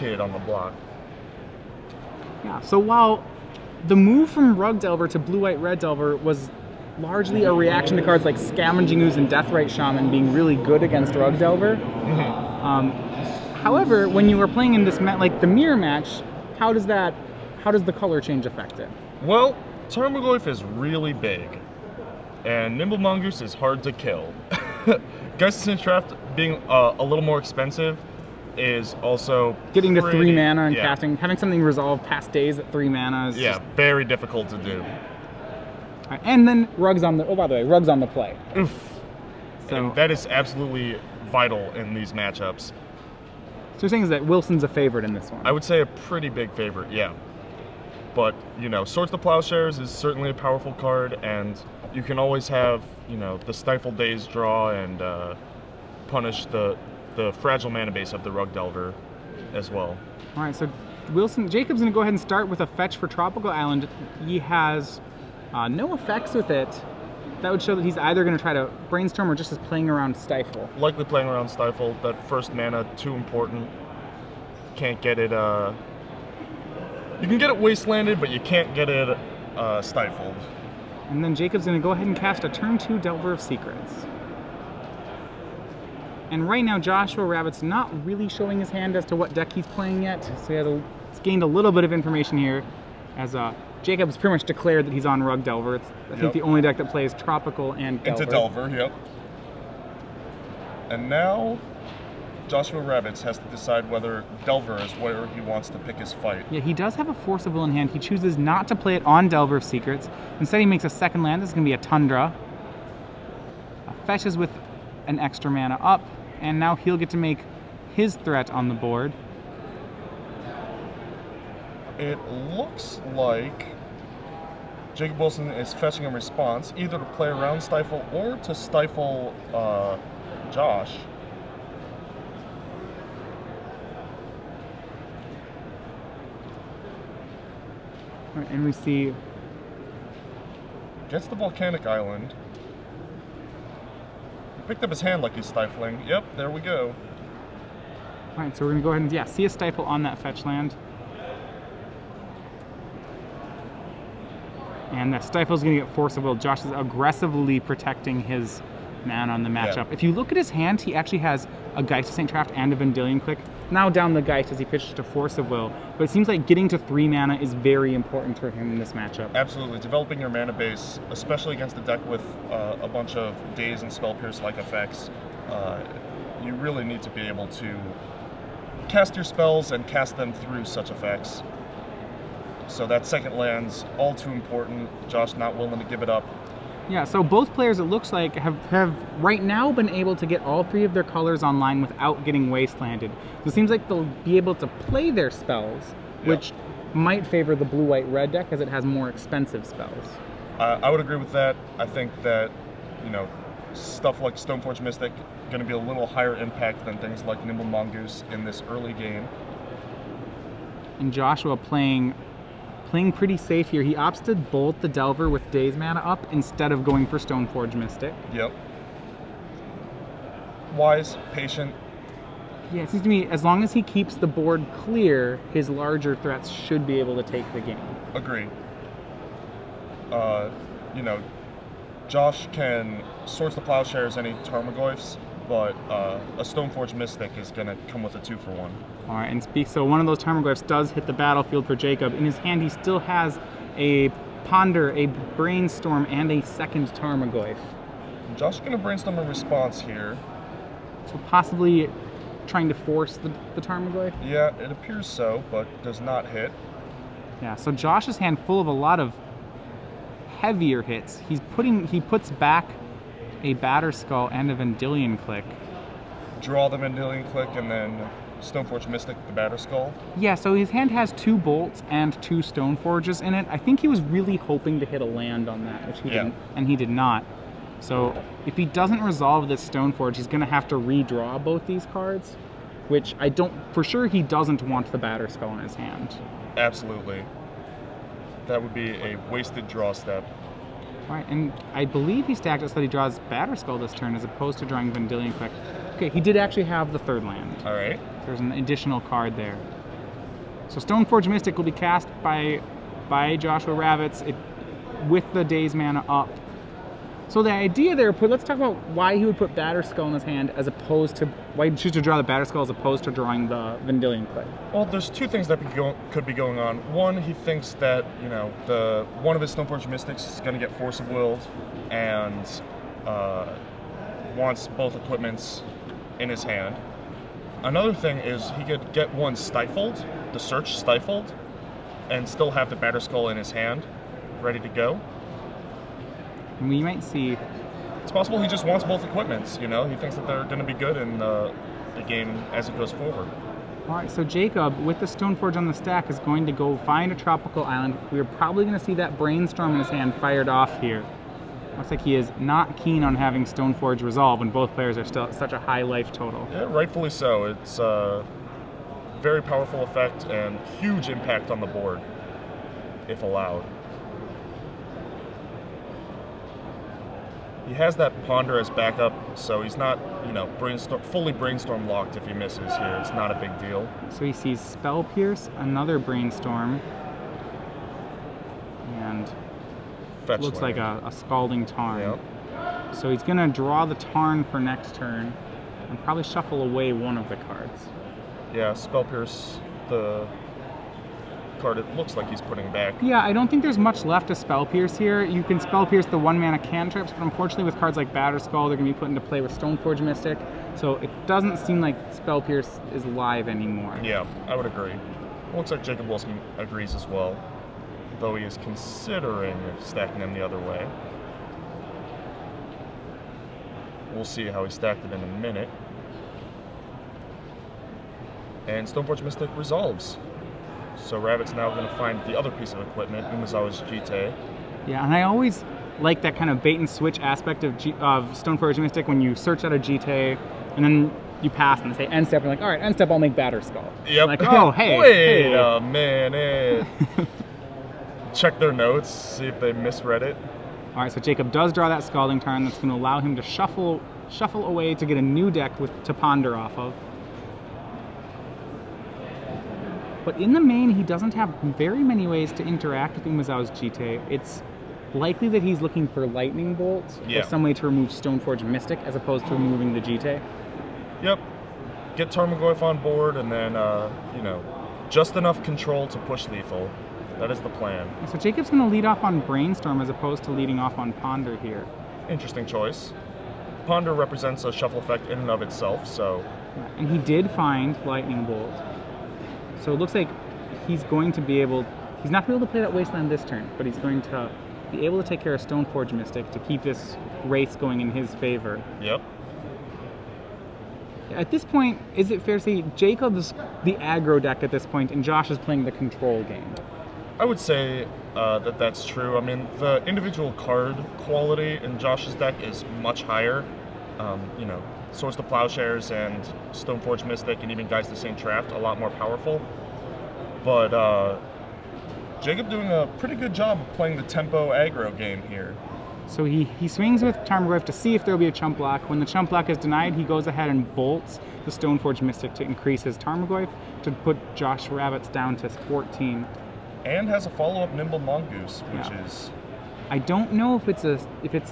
kid on the block. Yeah, so while the move from Rug Delver to Blue-White Red Delver was largely a reaction to cards like Scavenging Ooze and Deathrite Shaman being really good against Rug Delver. However, when you were playing in this like the mirror match, how does the color change affect it? Well, Tarmogoyf is really big, and Nimble Mongoose is hard to kill. Geist-Sentient Draft being a little more expensive is also getting to 3 mana and casting, having something resolve past days at 3 mana is just very difficult to do. Right, and then Rug's on the Rug's on the play. Oof. So and that is absolutely vital in these matchups. So you're saying is that Wilson's a favorite in this one? I would say a pretty big favorite, yeah. But, you know, Swords to Plowshares is certainly a powerful card, and you can always have, you know, the Stifle Daze draw and punish the fragile mana base of the Rug Delver as well. All right, so Jacob's going to go ahead and start with a fetch for Tropical Island. He has no effects with it. That would show that he's either going to try to Brainstorm or just is playing around Stifle. Likely playing around Stifle. That first mana, too important. Can't get it, you can get it Wastelanded, but you can't get it Stifled. And then Jacob's going to go ahead and cast a turn 2 Delver of Secrets. And right now, Joshua Ravitz not really showing his hand as to what deck he's playing yet. So he's gained a little bit of information here, as Jacob's pretty much declared that he's on Rug Delver. It's, I think, the only deck that plays Tropical and Delver. Into Delver, yep. And now, Joshua Ravitz has to decide whether Delver is where he wants to pick his fight. Yeah, he does have a Force of Will in hand. He chooses not to play it on Delver of Secrets. Instead, he makes a second land. This is going to be a Tundra. Fetches with an extra mana up, and now he'll get to make his threat on the board. It looks like Jacob Wilson is fetching a response, either to play around Stifle or to stifle Josh. All right, and we see... Gets the Volcanic Island. He picked up his hand like he's stifling. Yep, there we go. All right, so we're going to go ahead and, see a Stifle on that fetch land. And that Stifle's going to get Force of Will. Josh is aggressively protecting his mana on the matchup. Yeah. If you look at his hand, he actually has a Geist-Sentient Draft and a Vendilion Click. Now down the Geist as he pitches to Force of Will. But it seems like getting to 3 mana is very important for him in this matchup. Absolutely. Developing your mana base, especially against a deck with a bunch of Daze and Spell Pierce-like effects, you really need to be able to cast your spells and cast them through such effects. So that second land's all too important. Josh not willing to give it up. Yeah, so both players, it looks like, have right now been able to get all 3 of their colors online without getting Wastelanded. So it seems like they'll be able to play their spells, which might favor the blue-white-red deck as it has more expensive spells. I would agree with that. I think that, you know, stuff like Stoneforge Mystic going to be a little higher impact than things like Nimble Mongoose in this early game. And Joshua playing pretty safe here. He opts to bolt the Delver with Daze mana up instead of going for Stoneforge Mystic. Yep. Wise, patient. Yeah, it seems to me as long as he keeps the board clear, his larger threats should be able to take the game. Agree. You know, Josh can Swords to Plowshares any Tarmogoyfs, but a Stoneforge Mystic is going to come with a 2-for-1. All right, and so one of those Tarmogoyfs does hit the battlefield for Jacob. In his hand, he still has a Ponder, a Brainstorm, and a second Tarmogoyf. Josh is going to brainstorm a response here. So possibly trying to force the Tarmogoyf? Yeah, it appears so, but does not hit. Yeah, so Josh's hand full of a lot of heavier hits. He puts back a Batterskull and a Vendilion Click. Draw the Vendilion Click and then Stoneforge Mystic the Batterskull. Yeah, so his hand has 2 bolts and 2 Stoneforges in it. I think he was really hoping to hit a land on that, which he didn't, and he did not. So if he doesn't resolve this Stoneforge, he's going to have to redraw both these cards, which for sure he doesn't want the Batterskull in his hand. Absolutely. That would be a wasted draw step. All right, and I believe he stacked it so that he draws Batterskull this turn as opposed to drawing Vendilion Click. Okay, he did actually have the 3rd land. All right. There's an additional card there. So Stoneforge Mystic will be cast by Joshua Ravitz with the Daze mana up. So the idea there, let's talk about why he would put Batterskull in his hand as opposed to, why he'd choose to draw the Batterskull as opposed to drawing the Vendilion Clay. Well, there's two things that could be going on. One, he thinks that, you know, one of his Stoneforge Mystics is going to get Force of Willed and wants both equipments in his hand. Another thing is he could get one stifled, the search stifled, and still have the Batterskull in his hand, ready to go. We might see. It's possible he just wants both equipments, you know? He thinks that they're going to be good in the game as it goes forward. All right, so Jacob, with the Stoneforge on the stack, is going to go find a tropical island. We're probably going to see that Brainstorm in his hand fired off here. Looks like he is not keen on having Stoneforge resolve when both players are still at such a high life total. Yeah, rightfully so. It's a very powerful effect and huge impact on the board, if allowed. He has that Ponder as backup, so he's not, you know, fully Brainstorm locked if he misses here. It's not a big deal. So he sees Spell Pierce, another Brainstorm, and Fetch looks land. like a Scalding Tarn. Yep. So he's going to draw the Tarn for next turn and probably shuffle away one of the cards. Yeah, Spell Pierce, the card it looks like he's putting back. Yeah, I don't think there's much left to Spell Pierce here. You can Spell Pierce the 1-mana cantrips, but unfortunately with cards like Batterskull, they're going to be put into play with Stoneforge Mystic, so it doesn't seem like Spell Pierce is live anymore. Yeah, I would agree. Looks like Jacob Wilson agrees as well, though he is considering stacking them the other way. We'll see how he stacked it in a minute. And Stoneforge Mystic resolves. So Ravitz now going to find the other piece of equipment, Umezawa's Jite. Yeah, and I always like that kind of bait and switch aspect of Stoneforge Mystic when you search out a Jite and then you pass and they say end step, and you're like, all right, end step, I'll make Batterskull. Yep. Like, oh, hey. Wait a minute. Check their notes, see if they misread it. All right, so Jacob does draw that Scalding Tarn. That's going to allow him to shuffle away to get a new deck to ponder off of. But in the main, he doesn't have very many ways to interact with Umezawa's Jite. It's likely that he's looking for Lightning Bolts or some way to remove Stoneforge Mystic as opposed to removing the Jite. Yep. Get Tarmogoyf on board and then, you know, just enough control to push lethal. That is the plan. So Jacob's going to lead off on Brainstorm as opposed to leading off on Ponder here. Interesting choice. Ponder represents a shuffle effect in and of itself, so... And he did find Lightning Bolt. So it looks like he's going to be able... He's not going to be able to play that Wasteland this turn, but he's going to be able to take care of Stoneforge Mystic to keep this race going in his favor. Yep. At this point, is it fair to say Jacob's the aggro deck at this point and Josh is playing the control game? I would say that that's true. I mean, the individual card quality in Josh's deck is much higher. You know, Source to Plowshares and Stoneforge Mystic and even Guys to St. Trapped, a lot more powerful. But Jacob doing a pretty good job of playing the tempo aggro game here. So he swings with Tarmogoyf to see if there'll be a chump block. When the chump block is denied, he goes ahead and bolts the Stoneforge Mystic to increase his Tarmogoyf to put Josh Ravitz down to 14. And has a follow-up Nimble Mongoose, which is... I don't know if it's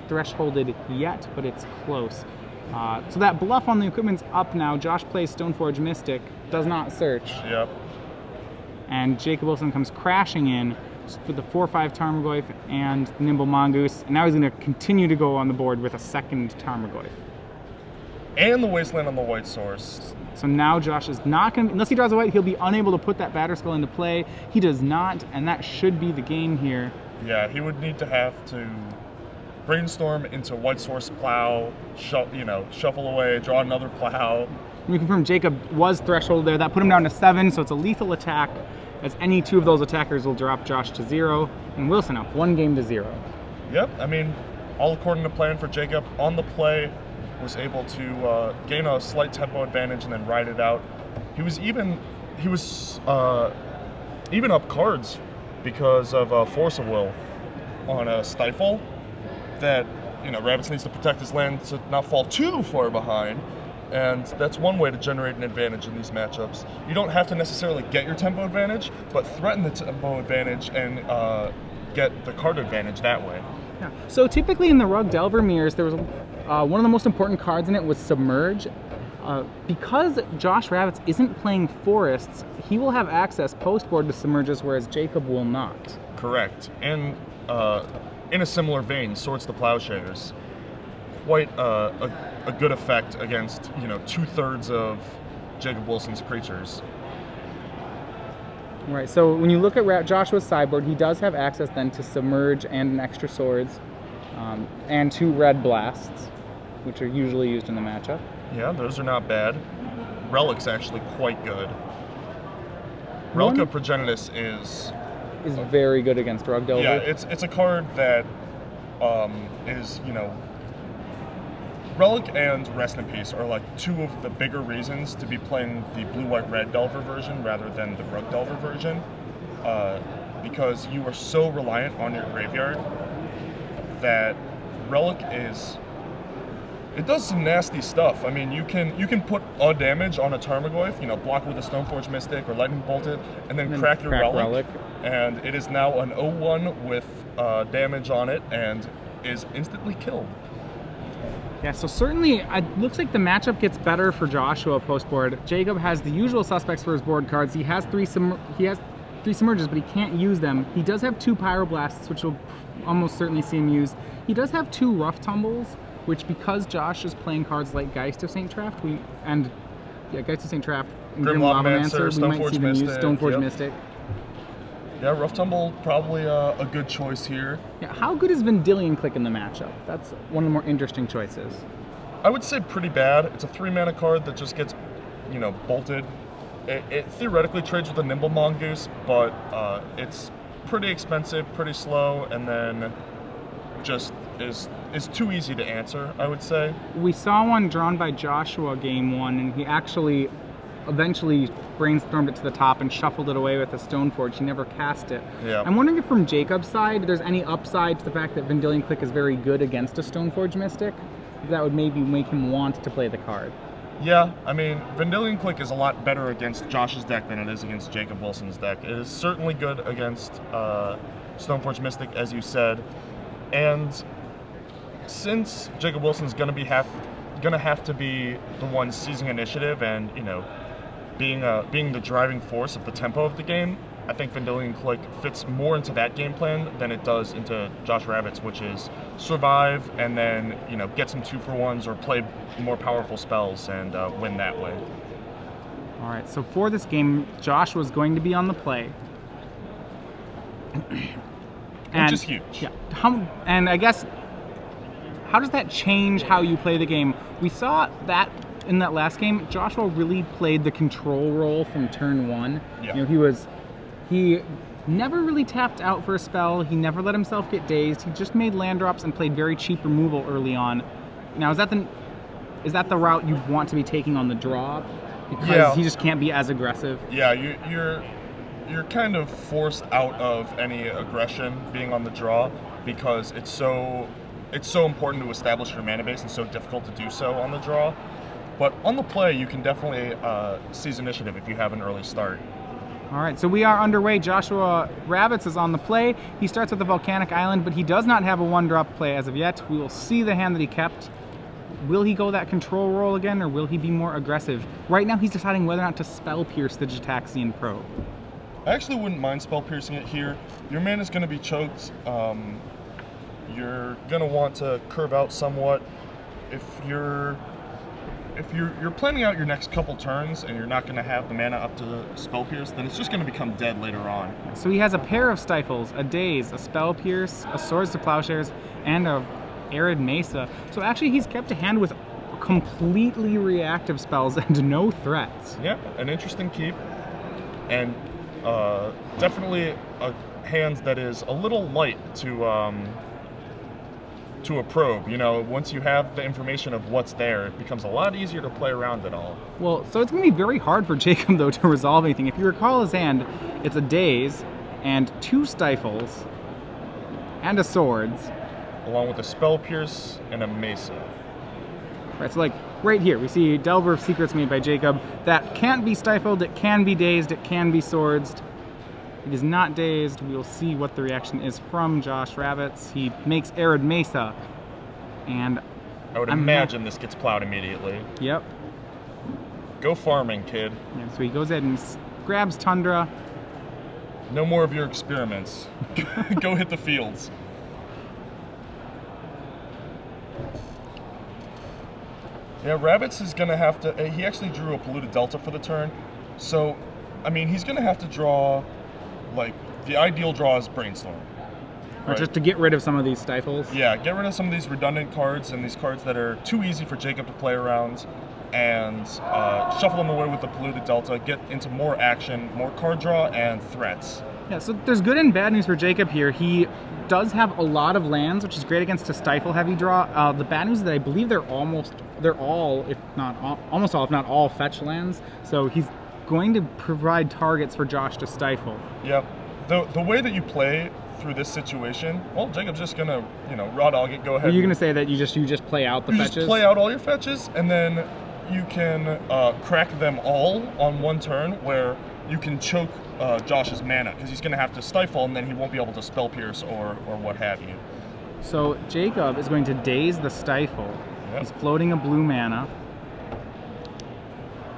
thresholded yet, but it's close. So that bluff on the equipment's up now. Josh plays Stoneforge Mystic, does not search. Yep. And Jacob Wilson comes crashing in with the 4/5 Tarmogoyf and Nimble Mongoose. And now he's going to continue to go on the board with a second Tarmogoyf. And the Wasteland on the white source. So now Josh is not going to, unless he draws a white, he'll be unable to put that Batterskull into play. He does not, and that should be the game here. Yeah, he would need to have to Brainstorm into white source plow, shuffle away, draw another plow. We confirm Jacob was threshold there. That put him down to 7, so it's a lethal attack, as any two of those attackers will drop Josh to 0, and Wilson up 1 game to 0. Yep, I mean, all according to plan for Jacob. On the play, was able to gain a slight tempo advantage and then ride it out. He was even up cards because of Force of Will on a Stifle that, Ravitz needs to protect his land to not fall too far behind. And that's one way to generate an advantage in these matchups. You don't have to necessarily get your tempo advantage, but threaten the tempo advantage and get the card advantage that way. Yeah. So typically in the Rug Delver mirrors, there was one of the most important cards in it was Submerge. Because Josh Ravitz isn't playing Forests, he will have access post-board to Submerges, whereas Jacob will not. Correct. And in a similar vein, Swords to Plowshares. Quite a good effect against, you know, 2/3 of Jacob Wilson's creatures. Right, so when you look at Joshua's sideboard, he does have access then to Submerge and an extra Swords, and 2 Red Blasts, which are usually used in the matchup. Yeah, those are not bad. Relic's actually quite good. Relic of Progenitus is very good against Rug Delver. Yeah, it's a card that is, you know, Relic and Rest in Peace are like 2 of the bigger reasons to be playing the blue-white-red Delver version rather than the Rug Delver version, because you are so reliant on your graveyard that Relic it does some nasty stuff. I mean, you can put a damage on a Tarmogoyf, you know, block with a Stoneforge Mystic or Lightning Bolt it, and then crack your Relic, and it is now an 0/1 with damage on it and is instantly killed. Yeah, so certainly it looks like the matchup gets better for Joshua post-board. Jacob has the usual suspects for his board cards. He has 3 Submerges, but he can't use them. He does have 2 Pyroblasts, which will almost certainly see him use. He does have 2 Rough Tumbles, which because Josh is playing cards like Geist of St. Traft, Geist of St. Traft, and Grim Lavamancer, we might see them use Stoneforge Mystic. Yeah, Rough Tumble, probably a good choice here. Yeah, how good is Vendilion Click in the matchup? That's one of the more interesting choices. I would say pretty bad. It's a 3-mana card that just gets, you know, bolted. It theoretically trades with a Nimble Mongoose, but it's pretty expensive, pretty slow, and then just is too easy to answer, I would say. We saw one drawn by Joshua game 1, and he actually eventually brainstormed it to the top and shuffled it away with a Stoneforge. He never cast it. Yeah. I'm wondering if from Jacob's side there's any upside to the fact that Vendilion Click is very good against a Stoneforge Mystic. That would maybe make him want to play the card. Yeah, I mean, Vendilion Click is a lot better against Josh's deck than it is against Jacob Wilson's deck. It is certainly good against Stoneforge Mystic, as you said. And since Jacob Wilson's gonna have to be the one seizing initiative and, you know, being the driving force of the tempo of the game, I think Vendilion Click fits more into that game plan than it does into Josh Ravitz, which is survive and then, you know, get some 2-for-1s or play more powerful spells and win that way. All right, so for this game, Josh was going to be on the play. Which is huge. Yeah. And I guess, how does that change how you play the game? We saw that in that last game, Joshua really played the control role from turn 1. Yeah. You know, he never really tapped out for a spell. He never let himself get dazed. He just made land drops and played very cheap removal early on. Now, is that the route you want to be taking on the draw? Because he just can't be as aggressive. Yeah, you're kind of forced out of any aggression being on the draw because it's so important to establish your mana base and so difficult to do so on the draw. But on the play, you can definitely seize initiative if you have an early start. All right, so we are underway. Joshua Ravitz is on the play. He starts with the Volcanic Island, but he does not have a 1-drop play as of yet. We will see the hand that he kept. Will he go that control role again, or will he be more aggressive? Right now, he's deciding whether or not to Spell Pierce the Gitaxian Probe. I actually wouldn't mind Spell Piercing it here. Your mana is going to be choked. You're going to want to curve out somewhat. If you're planning out your next couple turns and you're not going to have the mana up to the Spell Pierce, then it's just going to become dead later on. So he has a pair of Stifles, a Daze, a Spell Pierce, a Swords to Plowshares, and a Arid Mesa. So actually he's kept a hand with completely reactive spells and no threats. Yeah, an interesting keep. And definitely a hand that is a little light to a probe. You know, once you have the information of what's there, it becomes a lot easier to play around it all. Well, so it's going to be very hard for Jacob, though, to resolve anything. If you recall his hand, it's a Daze and 2 Stifles and a Swords. Along with a Spell Pierce and a Mesa. Right, so like right here, we see Delver of Secrets made by Jacob. That can't be stifled, it can be dazed, it can be swordsed. It is not dazed. We will see what the reaction is from Josh Ravitz. He makes Arid Mesa, and I would imagine this gets plowed immediately. Yep. Go farming, kid. Yeah, so he goes ahead and grabs Tundra. No more of your experiments. Go hit the fields. Yeah, Ravitz is going to have to... He actually drew a Polluted Delta for the turn. So, I mean, he's going to have to draw... Like, the ideal draw is Brainstorm. Right? Just to get rid of some of these stifles? Yeah, get rid of some of these redundant cards and these cards that are too easy for Jacob to play around, and shuffle them away with the Polluted Delta, get into more action, more card draw, and threats. Yeah, so there's good and bad news for Jacob here. He does have a lot of lands, which is great against a stifle-heavy draw. The bad news is that I believe they're all, if not all, almost all, if not all, fetch lands. So he's going to provide targets for Josh to stifle. Yep. The way that you play through this situation, well, Jacob's just gonna, raw dog it, go ahead. Are you gonna say that you just play out the fetches? Just play out all your fetches, and then you can crack them all on one turn, where you can choke Josh's mana, because he's gonna have to stifle, and then he won't be able to spell pierce or what have you. So Jacob is going to daze the stifle. Yep. He's floating a blue mana.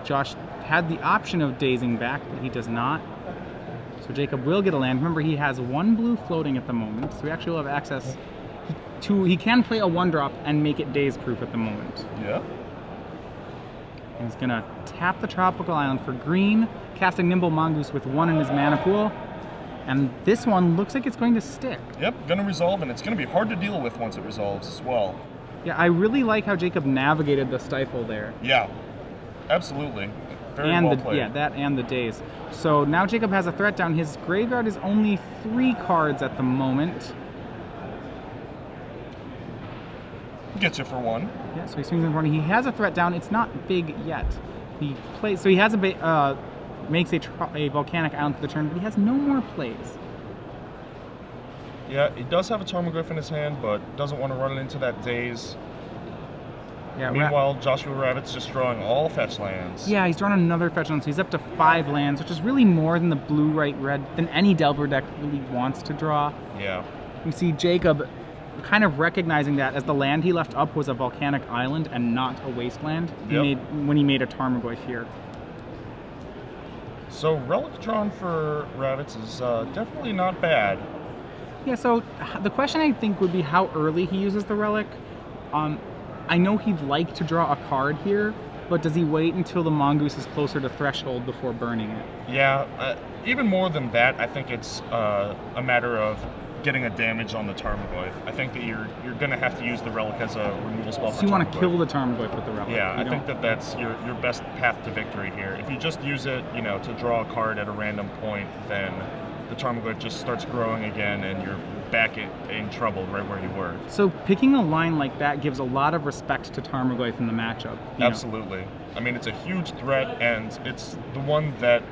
Josh had the option of dazing back, but he does not. So Jacob will get a land. Remember, he has one blue floating at the moment, so he actually will have access to... He can play a 1-drop and make it daze-proof at the moment. Yeah. And he's going to tap the Tropical Island for green, casting Nimble Mongoose with 1 in his mana pool. And this one looks like it's going to stick. Yep, going to resolve, and it's going to be hard to deal with once it resolves as well. Yeah, I really like how Jacob navigated the stifle there. Yeah, absolutely. Very well played. Yeah, that and the daze. So now Jacob has a threat down. His graveyard is only 3 cards at the moment. Gets you for 1. Yeah, so he swings in front. He has a threat down. It's not big yet. He plays. So he has makes a volcanic island for the turn, but he has no more plays. Yeah, he does have a Tarmogoyf in his hand, but doesn't want to run it into that daze. Yeah, meanwhile, Joshua Ravitz just drawing all fetch lands. Yeah, he's drawn another fetch land, so he's up to 5 lands, which is really more than the blue, white, red, than any Delver deck really wants to draw. Yeah. You see Jacob kind of recognizing that as the land he left up was a volcanic island and not a wasteland when he made a Tarmogoyf here. So relic drawn for Ravitz is definitely not bad. Yeah, so the question I think would be how early he uses the relic. I know he'd like to draw a card here, but does he wait until the Mongoose is closer to threshold before burning it? Yeah, even more than that, I think it's a matter of getting a damage on the Tarmogoyf. I think that you're going to have to use the relic as a removal spell. So you want to kill the Tarmogoyf with the relic? Yeah, I think that's your best path to victory here. If you just use it, to draw a card at a random point, then the Tarmogoyf just starts growing again, and you're back in trouble right where you were. So picking a line like that gives a lot of respect to Tarmogoyf in the matchup. Absolutely. I mean, it's a huge threat, and it's the one that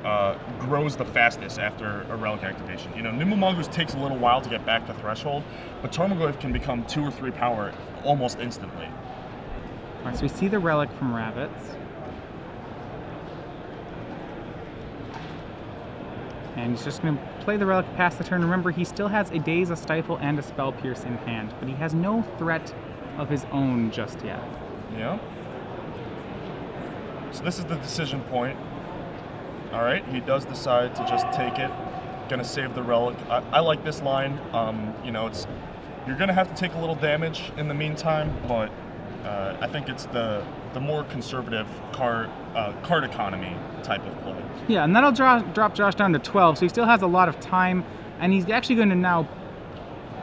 grows the fastest after a relic activation. Nimble Mongoose takes a little while to get back to threshold, but Tarmogoyf can become 2 or 3 power almost instantly. All right, so we see the relic from Ravitz. And he's just going to play the relic past the turn. Remember, he still has a Daze, a Stifle, and a Spell Pierce in hand, but he has no threat of his own just yet. Yeah. So this is the decision point. All right, he does decide to just take it. Gonna save the relic. I like this line. You're gonna have to take a little damage in the meantime, but I think it's the more conservative card economy type of play. Yeah, and that'll drop Josh down to 12, so he still has a lot of time, and he's actually going to now,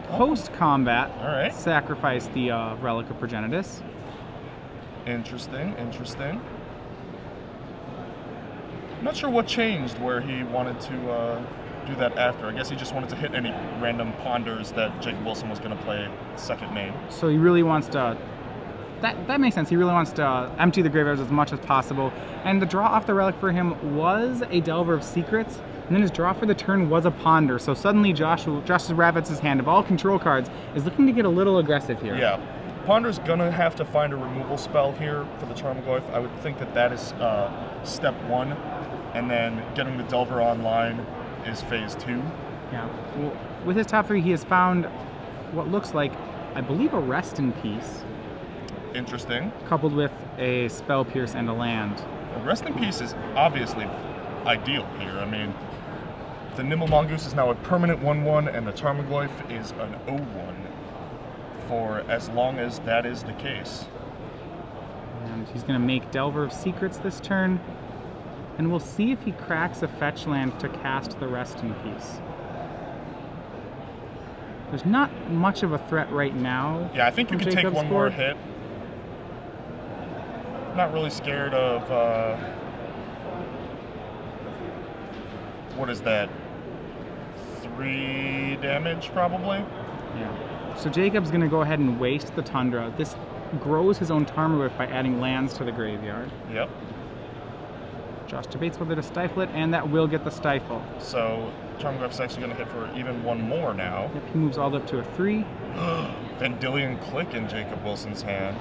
post-combat, sacrifice the Relic of Progenitus. Interesting, interesting. I'm not sure what changed where he wanted to do that after. I guess he just wanted to hit any random ponders that Jacob Wilson was going to play second main. So he really wants to... That makes sense. He really wants to empty the graveyards as much as possible. And the draw off the relic for him was a Delver of Secrets, and then his draw for the turn was a Ponder. So suddenly Josh Ravitz's hand of all control cards is looking to get a little aggressive here. Yeah. Ponder's gonna have to find a removal spell here for the Tarmogoyf. I would think that that is step 1, and then getting the Delver online is phase 2. Yeah. Well, with his top 3, he has found what looks like, I believe, a Rest in Peace. Interesting. Coupled with a Spell Pierce and a land. Well, Rest in Peace is obviously ideal here. I mean, the Nimble Mongoose is now a permanent 1/1, and the Tarmogoyf is an 0/1 for as long as that is the case. And he's going to make Delver of Secrets this turn, and we'll see if he cracks a fetch land to cast the Rest in Peace. There's not much of a threat right now. Yeah, I think you can take one more hit. Not really scared of, what is that? 3 damage, probably? Yeah. So Jacob's going to go ahead and waste the Tundra. This grows his own Tarmogoyf by adding lands to the graveyard. Yep. Josh debates whether to stifle it, and that will get the stifle. So Tarmogoyf's actually going to hit for even 1 more now. Yep, he moves all the way up to a 3. Vendilion Click in Jacob Wilson's hand.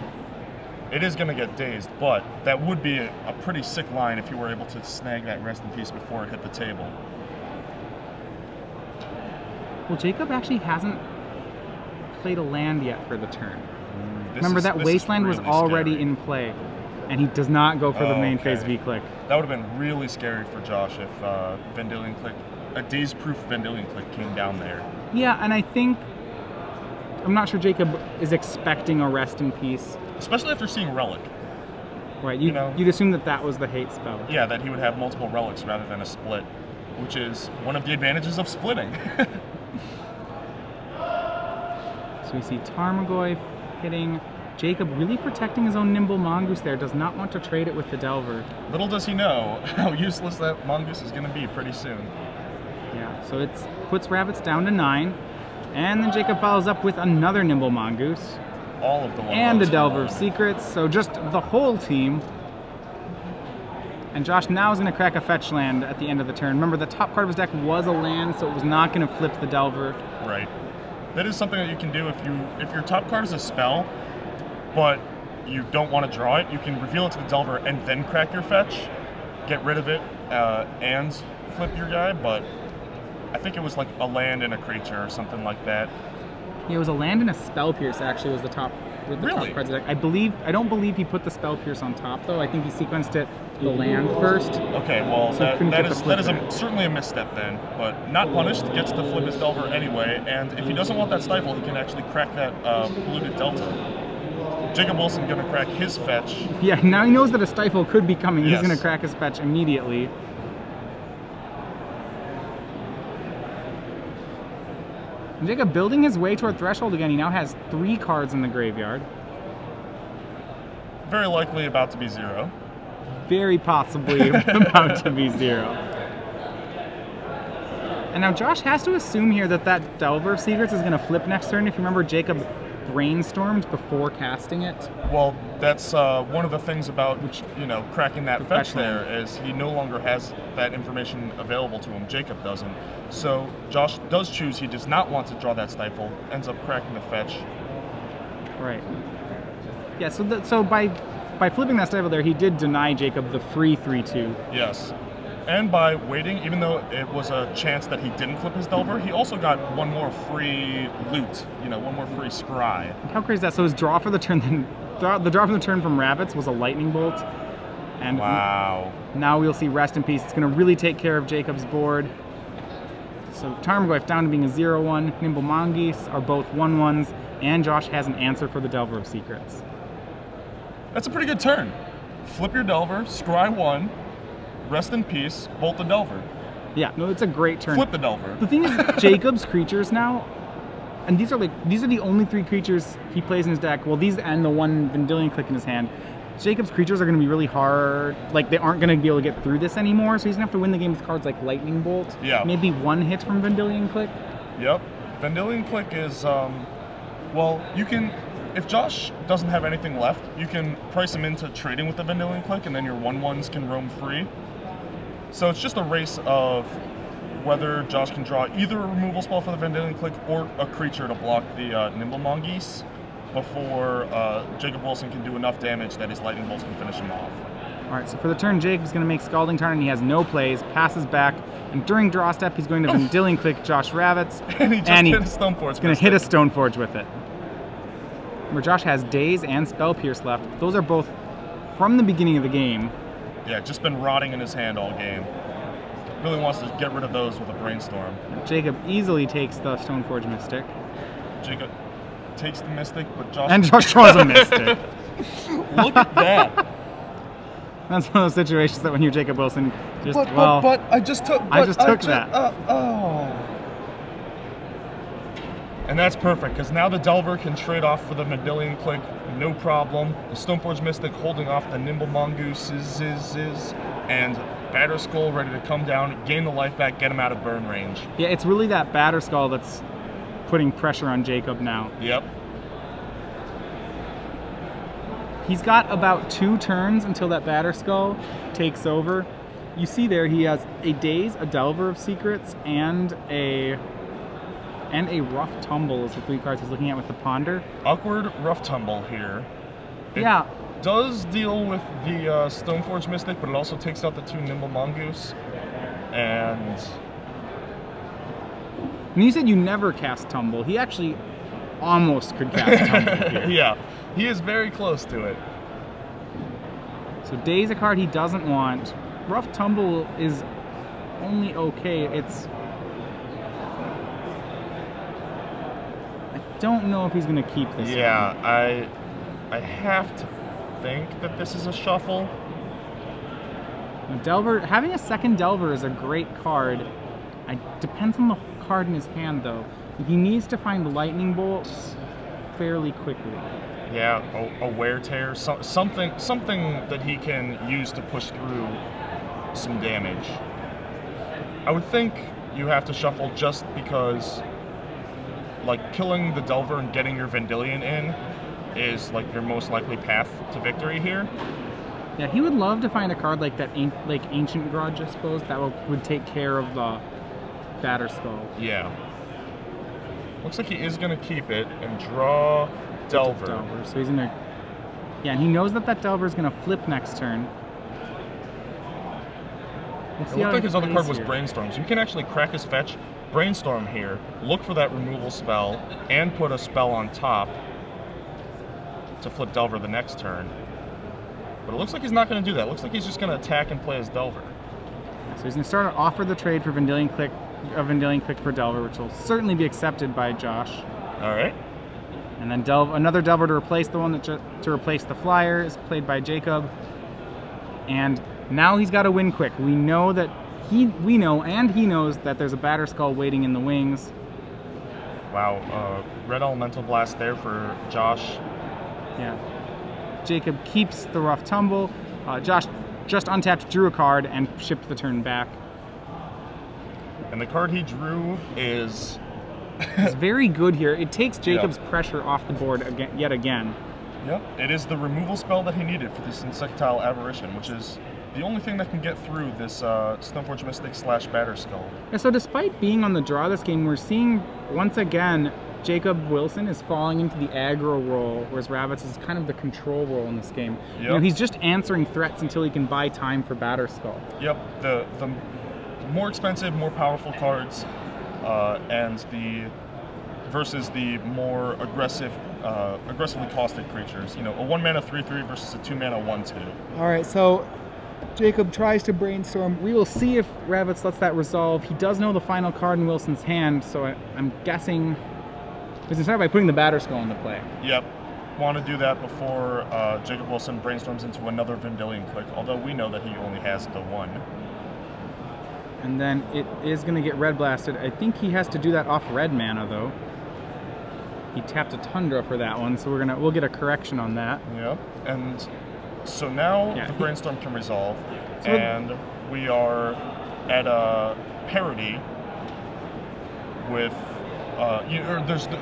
It is going to get dazed, but that would be a pretty sick line if you were able to snag that Rest in Peace before it hit the table. Well, Jacob actually hasn't played a land yet for the turn. Remember, that Wasteland was already in play, and he does not go for the main phase V-Click. That would have been really scary for Josh if Vendilion Click, a daze-proof Vendilion Click came down there. Yeah, and I think, I'm not sure Jacob is expecting a Rest in Peace. Especially after seeing Relic. Right, you'd assume that that was the hate spell. Yeah, that he would have multiple relics rather than a split, which is one of the advantages of splitting. So we see Tarmogoyf hitting. Jacob really protecting his own Nimble Mongoose there, does not want to trade it with the Delver. Little does he know how useless that Mongoose is going to be pretty soon. Yeah, so it puts Ravitz down to 9, and then Jacob follows up with another Nimble Mongoose. All of the and a Delver of Secrets, so just the whole team. And Josh now is going to crack a fetch land at the end of the turn. Remember, the top card of his deck was a land, so it was not going to flip the Delver. Right. That is something that you can do if your top card is a spell, but you don't want to draw it. You can reveal it to the Delver and then crack your fetch, get rid of it, and flip your guy. But I think it was like a land and a creature or something like that. Yeah, it was a land and a Spell Pierce actually was the top. Really? Top cards of the deck. I don't believe he put the Spell Pierce on top though. I think he sequenced it the land first. Okay, well so that is certainly a misstep then, but not punished. Gets to flip his Delver anyway, and if he doesn't want that stifle, he can actually crack that polluted Delta. Jacob Wilson gonna crack his fetch. Yeah, now he knows that a stifle could be coming. Yes. He's gonna crack his fetch immediately. And Jacob building his way toward Threshold again. He now has 3 cards in the graveyard. Very likely about to be 0. Very possibly about to be 0. And now Josh has to assume here that that Delver of Secrets is going to flip next turn. If you remember, Jacob brainstormed before casting it. Well, that's one of the things about cracking that fetch there is he no longer has that information available to him. Jacob doesn't. So Josh does choose. He does not want to draw that stifle. Ends up cracking the fetch. Right. Yeah. So by flipping that stifle there, he did deny Jacob the free 3/2. Yes. And by waiting, even though it was a chance that he didn't flip his Delver, he also got one more free loot, one more free scry. How crazy is that? So his draw for the turn, the draw from the turn from Ravitz was a Lightning Bolt. And wow. Now we'll see Rest in Peace. It's going to really take care of Jacob's board. So Tarmogoyf down to being a 0/1. Nimble Mongoose are both 1/1s, and Josh has an answer for the Delver of Secrets. That's a pretty good turn. Flip your Delver, scry 1. Rest in Peace, bolt the Delver. Yeah, no, it's a great turn. Flip the Delver. The thing is, Jacob's creatures now, and these are the only 3 creatures he plays in his deck. Well, these and the one Vendilion Click in his hand. Jacob's creatures are going to be really hard. Like, they aren't going to be able to get through this anymore, so he's going to have to win the game with cards like Lightning Bolt. Yeah. Maybe 1 hit from Vendilion Click. Yep. Vendilion Click is, well, you can, if Josh doesn't have anything left, you can price him into trading with the Vendilion Click, and then your 1/1s can roam free. So it's just a race of whether Josh can draw either a removal spell for the Vendilion Click or a creature to block the Nimble Mongoose. before Jacob Wilson can do enough damage that his lightning bolts can finish him off. All right, so for the turn, Jacob's going to make Scalding Tarn, and he has no plays, passes back, and during draw step, he's going to Vendilion Click Josh Ravitz, and he just hit a Stoneforge. He's going to hit a Stoneforge with it. Where Josh has Daze and Spell Pierce left. Those are both from the beginning of the game. Yeah, just been rotting in his hand all game. Really wants to get rid of those with a Brainstorm. Jacob easily takes the Stoneforge Mystic. Jacob takes the Mystic, but Josh... And Josh draws a Mystic. Look at that. That's one of those situations that when you're Jacob Wilson, just, but I just took... I just took that. And that's perfect, because now the Delver can trade off for the Vendilion Click, no problem. The Stoneforge Mystic holding off the Nimble Mongooses, and Batterskull ready to come down, gain the life back, get him out of burn range. Yeah, it's really that Batterskull that's putting pressure on Jacob now. Yep. He's got about 2 turns until that Batterskull takes over. You see there, he has a Daze, a Delver of Secrets, and a Rough Tumble is the 3 cards he's looking at with the Ponder. Awkward Rough Tumble here. Yeah. Does deal with the Stoneforge Mystic, but it also takes out the 2 Nimble Mongoose. And you said you never cast Tumble. He actually almost could cast Tumble here. Yeah, he is very close to it. So Daze a card he doesn't want. Rough Tumble is only okay. I don't know if he's going to keep this. Yeah, I have to think that this is a shuffle. Delver, having a second Delver is a great card. It depends on the card in his hand, though. He needs to find lightning bolts fairly quickly. Yeah, a wear tear, something that he can use to push through some damage. I would think you have to shuffle just because, like, killing the Delver and getting your Vendilion in is like your most likely path to victory here. Yeah, he would love to find a card like that, like Ancient Grudge, I suppose, that would take care of the Batterskull. Yeah. Looks like he is going to keep it and draw Delver. So he's gonna, yeah, and he knows that Delver is gonna flip next turn. It looked like his other card was Brainstorm, so you can actually crack his fetch, Brainstorm here, look for that removal spell, and put a spell on top to flip Delver the next turn. But it looks like he's not going to do that. It looks like he's just going to attack and play his Delver. So he's going to start to offer the trade for Vendilion Click, for Delver, which will certainly be accepted by Josh. All right. And then another Delver to replace the one to replace the Flyer is played by Jacob. And now he's got to win quick. We know that he knows that there's a Batterskull waiting in the wings. Wow, Red Elemental Blast there for Josh. Yeah. Jacob keeps the Rough Tumble. Josh just untapped, drew a card, and shipped the turn back. And the card he drew is... It's very good here. It takes Jacob's pressure off the board yet again. Yep, it is the removal spell that he needed for this Insectile Aberration, which is the only thing that can get through this Stoneforge Mystic / Batterskull. And so despite being on the draw this game, we're seeing, once again, Jacob Wilson is falling into the aggro role, whereas Ravitz is kind of the control role in this game. Yep. You know, he's just answering threats until he can buy time for Batterskull. Yep, the more expensive, more powerful cards, versus the more aggressively costed creatures. You know, a 1-mana 3/3 versus a 2-mana 1/2. All right, so Jacob tries to Brainstorm. We will see if Ravitz lets that resolve. He does know the final card in Wilson's hand, so I'm guessing he's going to start by putting the Batterskull into play. Yep. Want to do that before Jacob Wilson brainstorms into another Vendilion Click, although we know that he only has the one. And then it is going to get red blasted. I think he has to do that off red mana, though. He tapped a Tundra for that one, so we'll get a correction on that. Yep. And so now the Brainstorm can resolve, and we are at a parity with,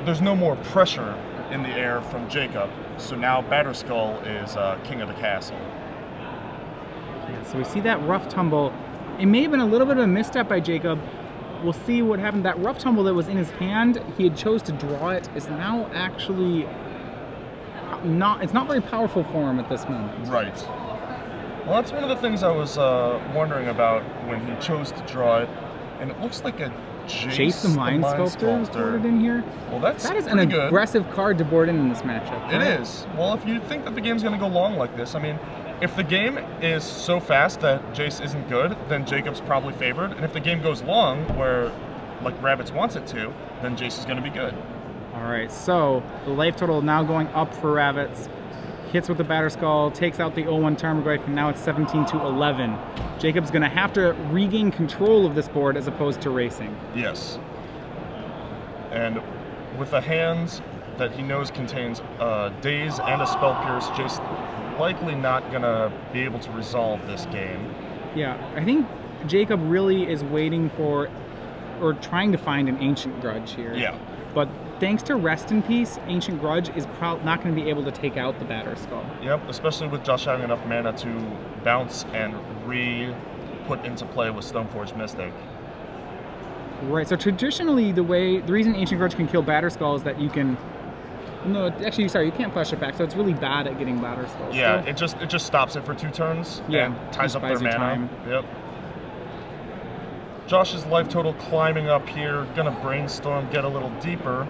there's no more pressure in the air from Jacob, so now Batterskull is king of the castle. Yeah, so we see that Rough Tumble. It may have been a little bit of a misstep by Jacob. We'll see what happened. That Rough Tumble that was in his hand, he had chose to draw it, is now actually it's not very powerful for him at this moment. Right. Well, that's one of the things I was wondering about when he chose to draw it, and it looks like a Jace the Mind Sculptor is boarded in here. Well, that is an good. Aggressive card to board in this matchup. Right? It is. Well, if you think that the game's going to go long like this, I mean, if the game is so fast that Jace isn't good, then Jacob's probably favored. And if the game goes long, where like Ravitz wants it to, then Jace is going to be good. All right, so the life total now going up for Ravitz. Hits with the Batter Skull, takes out the 0-1 Tarmogoyf, and now it's 17-11. Jacob's going to have to regain control of this board as opposed to racing. Yes. And with a hand that he knows contains Daze and a Spell Pierce, Jace likely not going to be able to resolve this game. Yeah, I think Jacob really is waiting for, or trying to find an Ancient Grudge here. Yeah. But thanks to Rest in Peace, Ancient Grudge is not going to be able to take out the Batter Skull. Yep, especially with Josh having enough mana to bounce and re-put into play with Stoneforge Mystic. Right, so traditionally the reason Ancient Grudge can kill Batter Skull is that you can... No, actually, sorry, you can't flush it back, so it's really bad at getting Batter Skull. Yeah, still. it just stops it for 2 turns and ties up their mana. Time. Yep. Josh's life total climbing up here, gonna brainstorm, get a little deeper.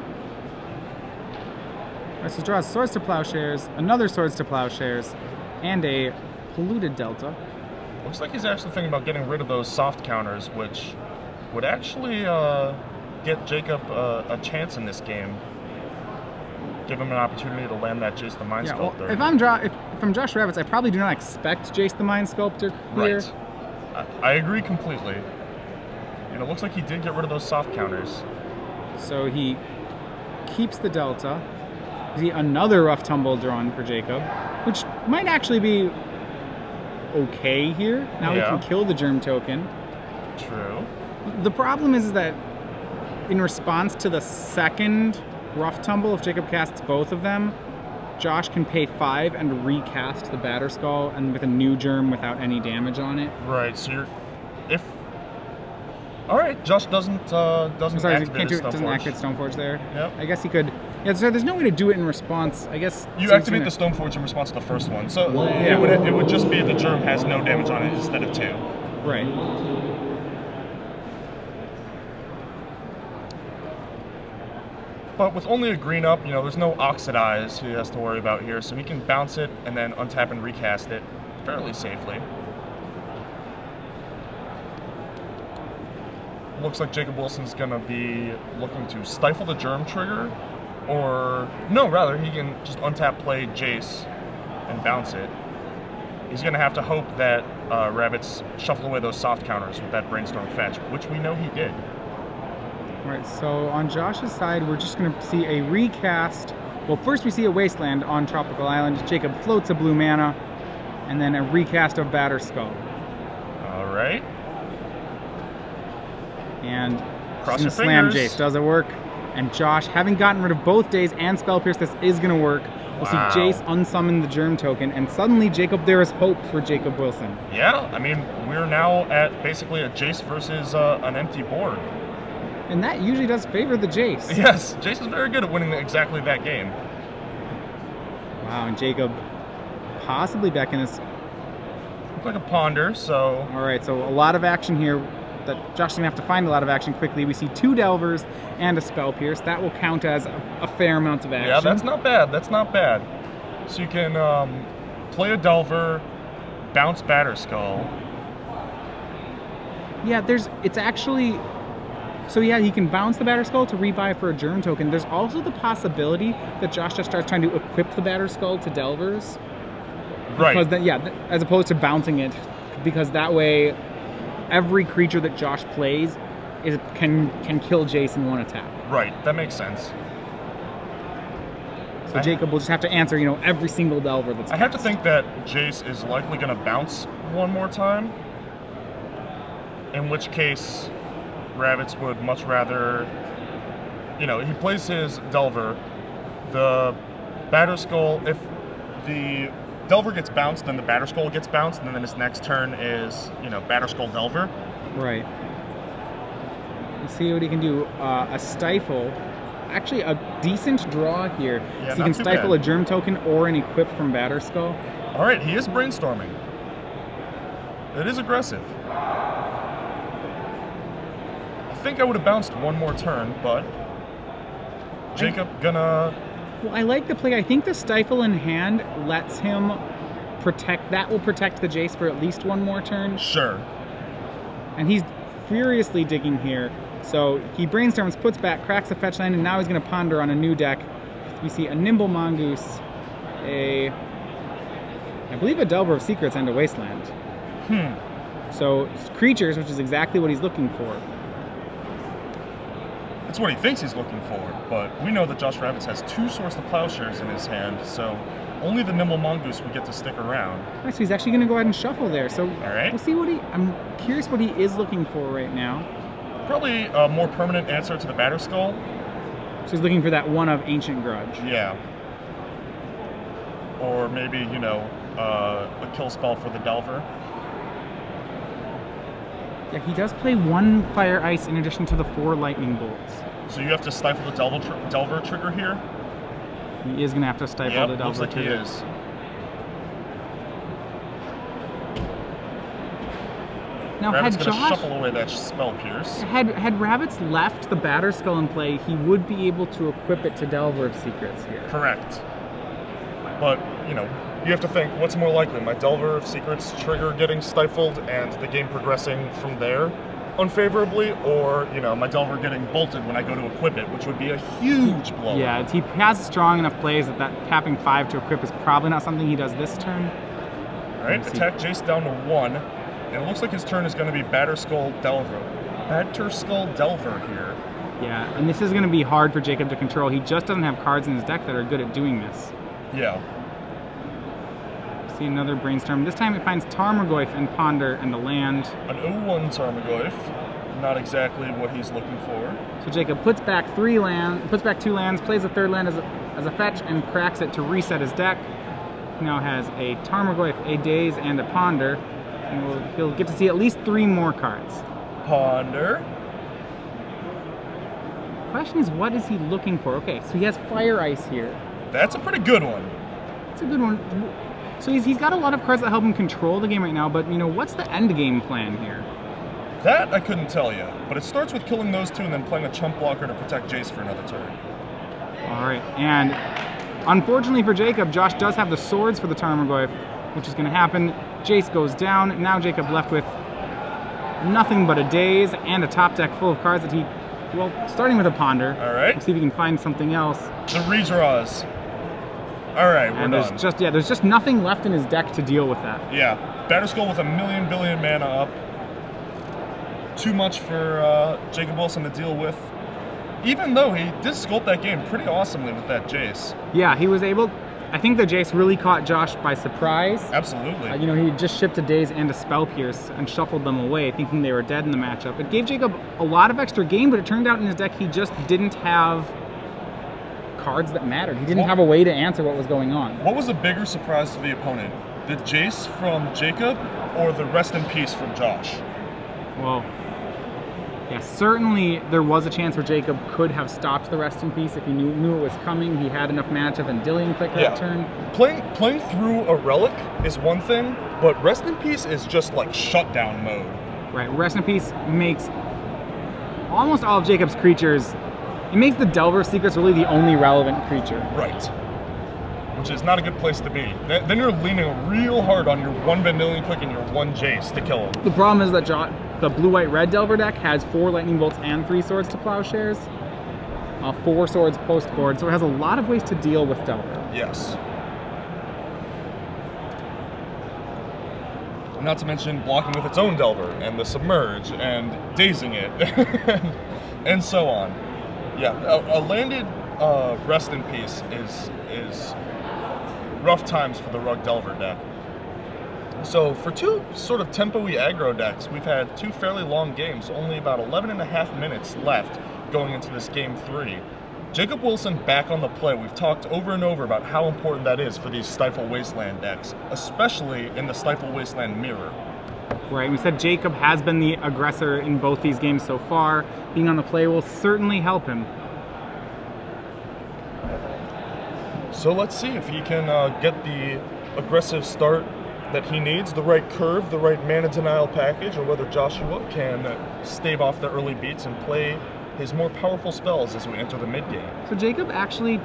Alright, so draws Swords to Plowshares, another Swords to Plowshares, and a Polluted Delta. Looks like he's actually thinking about getting rid of those soft counters, which would actually get Jacob a chance in this game. Give him an opportunity to land that Jace the Mind Sculptor. Well, if I'm Josh Ravitz, I probably do not expect Jace the Mind Sculptor here. Right. I agree completely. And it looks like he did get rid of those soft counters. So he keeps the Delta. See another Rough Tumble drawn for Jacob, which might actually be okay here. Now he can kill the Germ Token. True. The problem is that in response to the second Rough Tumble, if Jacob casts both of them, Josh can pay 5 and recast the Batter Skull and with a new Germ without any damage on it. Right, so Alright, Josh doesn't activate Stoneforge there. Yep. I guess he could. Yeah, so there's no way to do it in response. I guess you activate the Stoneforge in response to the first one. So it would just be if the Germ has no damage on it instead of 2. Right. But with only a green up, there's no Oxidize he has to worry about here, so he can bounce it and then untap and recast it fairly safely. Looks like Jacob Wilson's gonna be looking to stifle the Germ trigger, or no, rather he can just untap play Jace and bounce it. He's gonna have to hope that Ravitz shuffle away those soft counters with that Brainstorm fetch, which we know he did. Alright, so on Josh's side, we're just gonna see a recast. Well, first we see a Wasteland on Tropical Island. Jacob floats a blue mana, and then a recast of Batter Skull. Alright. And cross your slam fingers. Jace. Does it work? And Josh, having gotten rid of both Daze and Spell Pierce, this is going to work. We'll see Jace unsummon the Germ Token, and suddenly, Jacob, there is hope for Jacob Wilson. Yeah, I mean, we're now at basically a Jace versus an empty board. And that usually does favor the Jace. Yes, Jace is very good at winning exactly that game. Wow, and Jacob possibly back in this. Looks like a Ponder, so... Alright, so a lot of action here. That Josh is going to have to find a lot of action quickly. We see 2 Delvers and a Spell Pierce. That will count as a fair amount of action. Yeah, that's not bad. That's not bad. So you can play a Delver, bounce Batter Skull. Yeah, it's actually... So yeah, he can bounce the Batter Skull to rebuy for a Germ Token. There's also the possibility that Josh just starts trying to equip the Batter Skull to Delvers. Right. Because then, as opposed to bouncing it. Because that way... every creature that Josh plays can kill Jace in one attack. Right, that makes sense. So Jacob will just have to answer, every single Delver that's I have to think that Jace is likely going to bounce one more time, in which case Ravitz would much rather, he plays his Delver, the Batter Skull, if the Delver gets bounced, then the Batter Skull gets bounced, and then his next turn is, Batter Skull Delver. Right. Let's see what he can do. A Stifle. actually a decent draw here. Yeah, so you can stifle bad. a Germ Token or an Equip from Batterskull. All right, he is brainstorming. It is aggressive. I think I would have bounced one more turn, but Jacob gonna... Well, I like the play. I think the Stifle in hand lets him protect, that will protect the Jace for at least one more turn. Sure. And he's furiously digging here. So he brainstorms, puts back, cracks a fetch land, and now he's going to ponder on a new deck. We see a Nimble Mongoose, I believe a Delver of Secrets, and a Wasteland. So creatures, which is exactly what he's looking for. That's what he thinks he's looking for, but we know that Josh Ravitz has 2 Swords to Plowshares in his hand, so only the Nimble Mongoose would get to stick around. All right, so he's actually going to go ahead and shuffle there. So we'll see what I'm curious what he is looking for right now. Probably a more permanent answer to the Batterskull. So he's looking for that one of Ancient Grudge. Yeah. Or maybe, you know, a kill spell for the Delver. Yeah, he does play 1 Fire Ice in addition to the 4 Lightning Bolts. So you have to stifle the Delver trigger here? He is going to have to stifle the Delver looks like trigger. he is. Now, Ravitz had gonna Josh shuffle away that Spell Pierce. had Ravitz left the Batterskull in play, he would be able to equip it to Delver of Secrets here. Correct. But, you know, you have to think, what's more likely? My Delver of Secrets trigger getting stifled and the game progressing from there unfavorably, or, you know, my Delver getting bolted when I go to equip it, which would be a huge blow. Yeah, he has strong enough plays that tapping 5 to equip is probably not something he does this turn. All right, attack Jace down to 1. And it looks like his turn is going to be Batterskull Delver. Batterskull Delver here. Yeah, and this is going to be hard for Jacob to control. He just doesn't have cards in his deck that are good at doing this. Yeah. See another Brainstorm. This time it finds Tarmogoyf and Ponder and the land. An 0-1 Tarmogoyf. Not exactly what he's looking for. So Jacob puts back 2 lands, plays a 3rd land as a fetch, and cracks it to reset his deck. He now has a Tarmogoyf, a Daze, and a Ponder. And he'll get to see at least 3 more cards. Ponder. The question is, what is he looking for? Okay, so he has Fire Ice here. That's a pretty good one. It's a good one. So he's got a lot of cards that help him control the game right now, but, you know, what's the end game plan here? That I couldn't tell you, but it starts with killing those 2 and then playing a chump blocker to protect Jace for another turn. All right, and unfortunately for Jacob, Josh does have the swords for the Tarmogoyf, which is going to happen. Jace goes down. Now Jacob left with nothing but a Daze and a top deck full of cards that he, well, starting with a Ponder. All right. Let's see if we can find something else. The redraws. All right, we're and done. There's just nothing left in his deck to deal with that. Yeah, Batterskull with a million billion mana up. Too much for Jacob Wilson to deal with. Even though he did sculpt that game pretty awesomely with that Jace. Yeah, he was able. I think the Jace really caught Josh by surprise. Absolutely. You know, he just shipped a Daze and a Spell Pierce and shuffled them away, thinking they were dead in the matchup. It gave Jacob a lot of extra game, but it turned out in his deck he just didn't have cards that mattered. He didn't have a way to answer what was going on. What was a bigger surprise to the opponent? The Jace from Jacob or the Rest in Peace from Josh? Well, yeah, certainly there was a chance where Jacob could have stopped the Rest in Peace if he knew it was coming. He had enough mana to Vendilion Click that turn. Playing through a Relic is one thing, but Rest in Peace is just like shutdown mode. Right, Rest in Peace makes almost all of Jacob's creatures, it makes the Delver of Secrets really the only relevant creature. Right. Which is not a good place to be. Then you're leaning real hard on your 1 Vendilion Click and your 1 Jace to kill him. The problem is that the blue-white-red Delver deck has 4 Lightning Bolts and 3 Swords to Plowshares. 4 Swords post-board, so it has a lot of ways to deal with Delver. Yes. Not to mention blocking with its own Delver, and the Submerge, and dazing it, and so on. Yeah, a landed Rest in Peace is rough times for the Rug Delver deck. So for 2 sort of tempo-y aggro decks, we've had 2 fairly long games, only about 11.5 minutes left going into this game 3. Jacob Wilson back on the play. We've talked over and over about how important that is for these Stifle Wasteland decks, especially in the Stifle Wasteland mirror. Right, we said Jacob has been the aggressor in both these games so far. Being on the play will certainly help him. So let's see if he can get the aggressive start that he needs, the right curve, the right mana denial package, or whether Joshua can stave off the early beats and play his more powerful spells as we enter the mid-game. So Jacob actually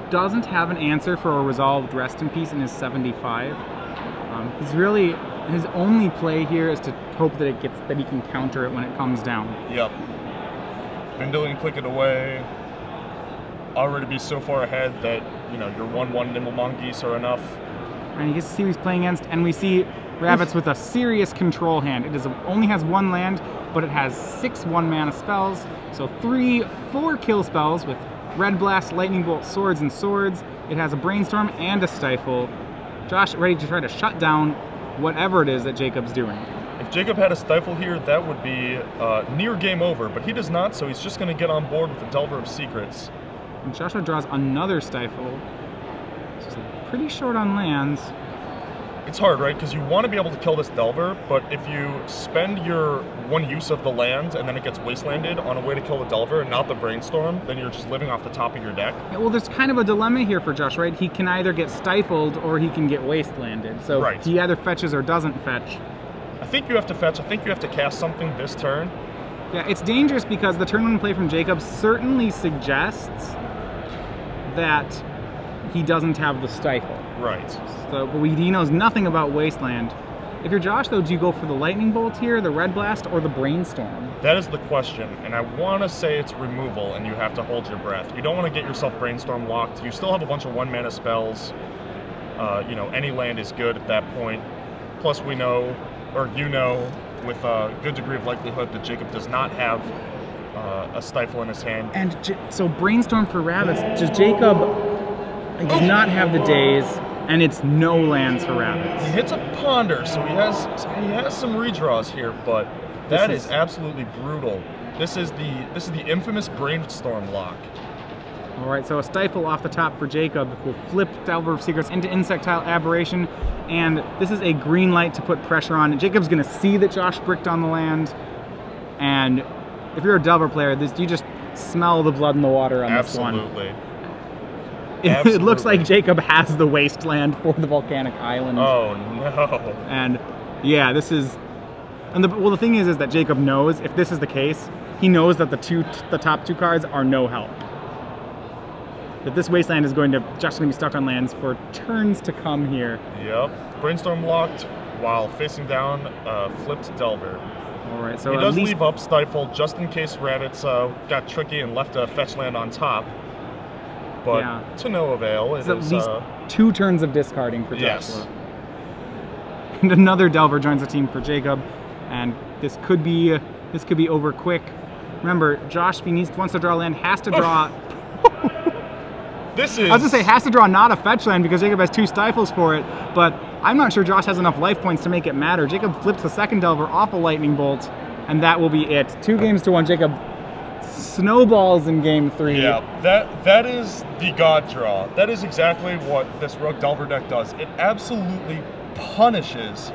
doesn't have an answer for a resolved Rest in Peace in his 75. He's really, his only play here is to hope that he can counter it when it comes down. Yep. Vindalian click it away. Already be so far ahead that, you know, your 1/1 Nimble Mongoose are enough. And you can see who he's playing against, and we see Ravitz with a serious control hand. It only has 1 land, but it has 6 1-mana spells, so 4 kill spells with Red Blast, Lightning Bolt, Swords, and Swords. It has a Brainstorm and a Stifle. Josh ready to try to shut down whatever it is that Jacob's doing. If Jacob had a Stifle here, that would be near game over, but he does not, so he's just going to get on board with the Delver of Secrets. And Joshua draws another Stifle. So pretty short on lands. It's hard, right? Because you want to be able to kill this Delver, but if you spend your 1 use of the land and then it gets wastelanded on a way to kill the Delver and not the Brainstorm, then you're just living off the top of your deck. Yeah, well, there's kind of a dilemma here for Josh, right? He can either get stifled or he can get wastelanded. So right. He either fetches or doesn't fetch. I think you have to fetch. I think you have to cast something this turn. Yeah, it's dangerous because the turn 1 play from Jacob certainly suggests that he doesn't have the Stifle. Right. So, but he knows nothing about Wasteland. If you're Josh, though, do you go for the Lightning Bolt here, the Red Blast, or the Brainstorm? That is the question, and I want to say it's removal, and you have to hold your breath. You don't want to get yourself Brainstorm locked. You still have a bunch of 1-mana spells. You know, any land is good at that point. Plus, we know, or you know, with a good degree of likelihood that Jacob does not have a Stifle in his hand. And so Brainstorm for Ravitz, does Jacob does not have the days, and it's no lands for Ravitz. He hits a Ponder, so he has some redraws here, but that is absolutely brutal. This is the infamous Brainstorm lock. All right, so a Stifle off the top for Jacob will flip Delver of Secrets into Insectile Aberration, and this is a green light to put pressure on. Jacob's going to see that Josh bricked on the land, and if you're a Delver player, you just smell the blood in the water on this one. Absolutely. It looks like Jacob has the Wasteland for the Volcanic Island. Oh no! And yeah, this is, and the thing is that Jacob knows if this is the case, he knows that the top 2 cards are no help. That this Wasteland is just going to be stuck on lands for turns to come here. Yep. Brainstorm locked while facing down flipped Delver. All right, so he does leave up Stifle just in case Ravitz got tricky and left a fetch land on top. But yeah, to no avail. It's at least 2 turns of discarding for Joshua. Yes. And another Delver joins the team for Jacob, and this could be over quick. Remember, Josh, if he wants to draw land, has to draw. I was gonna say has to draw not a fetch land because Jacob has 2 Stifles for it, but I'm not sure Josh has enough life points to make it matter. Jacob flips the second Delver off a Lightning Bolt, and that will be it. 2 games to 1. Jacob snowballs in game 3. Yeah, that is the God draw. That is exactly what this Rogue Delver deck does. It absolutely punishes